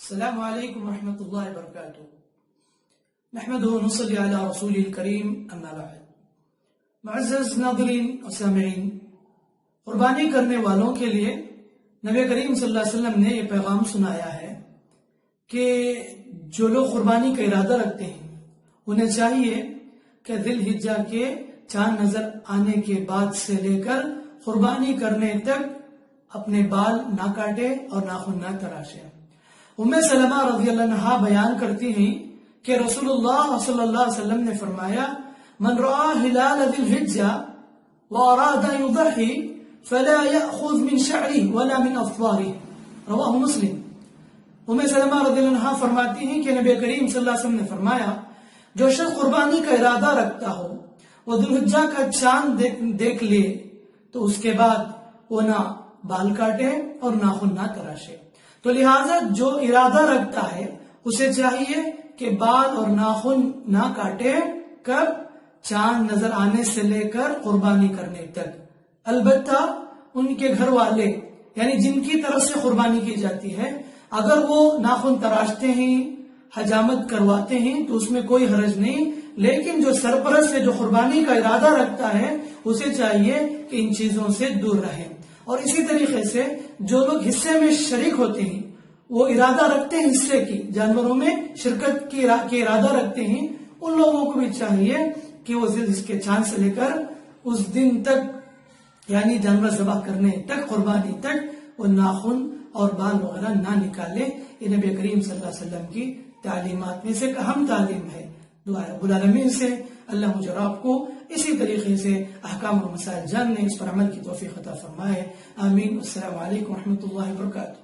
السلام علیکم ورحمۃ اللہ وبرکاتہ۔ نحمدہ ونصلی علی رسول الکریم، اما بعد۔ معزز ناظرین و سامعین، قربانی کرنے والوں کے لیے نبی کریم صلی اللہ علیہ وسلم نے یہ پیغام سنایا ہے کہ جو لوگ قربانی کا ارادہ رکھتے ہیں انہیں چاہیے کہ ذی الحجہ کے چاند نظر آنے کے بعد سے لے کر قربانی کرنے تک اپنے بال نہ کاٹے اور ناخن نہ تراشے۔ ام سلمہ رضی اللہ عنہا بیان کرتی ہیں کہ رسول اللہ صلی اللہ علیہ وسلم نے فرمایا، من رأى هلال ذی الحجہ واراد ان یضحی فلا یأخذ من شعره ولا من اظفاره، رواہ مسلم۔ ام سلمہ رضی اللہ عنہا فرماتی ہیں کہ نبی کریم صلی اللہ علیہ وسلم نے فرمایا، جو شخص قربانی کا ارادہ رکھتا ہو وہ ذی الحجہ کا چاند دیکھ لے تو اس کے بعد وہ نہ بال کاٹے اور ناخن نہ تراشے۔ تو لہٰذا جو ارادہ رکھتا ہے اسے چاہیے کہ بال اور ناخن نہ کاٹے، کب؟ چاند نظر آنے سے لے کر قربانی کرنے تک۔ البتہ ان کے گھر والے یعنی جن کی طرف سے قربانی کی جاتی ہے اگر وہ ناخن تراشتے ہیں، حجامت کرواتے ہیں تو اس میں کوئی حرج نہیں، لیکن جو سرپرست ہے جو قربانی کا ارادہ رکھتا ہے اسے چاہیے کہ ان چیزوں سے دور رہے۔ اور اسی طریقے سے جو لوگ حصے میں شریک ہوتے ہیں، وہ ارادہ رکھتے ہیں حصے کی، جانوروں میں شرکت کے ارادہ رکھتے ہیں، ان لوگوں کو بھی چاہیے کہ وہ اس کے چاند سے لے کر اس دن تک یعنی جانور ذبح کرنے تک، قربانی تک وہ ناخن اور بال وغیرہ نہ نکالے۔ یہ نبی کریم صلی اللہ علیہ وسلم کی تعلیمات میں سے ایک اہم تعلیم ہے۔ دعا رب العالمین سے اللہ مجھے اور آپ کو اسی طریقے سے احکام اور مسائل جاننے، اس پر عمل کی توفیق عطا فرمائے۔ آمین۔ السلام علیکم ورحمۃ اللہ وبرکاتہ۔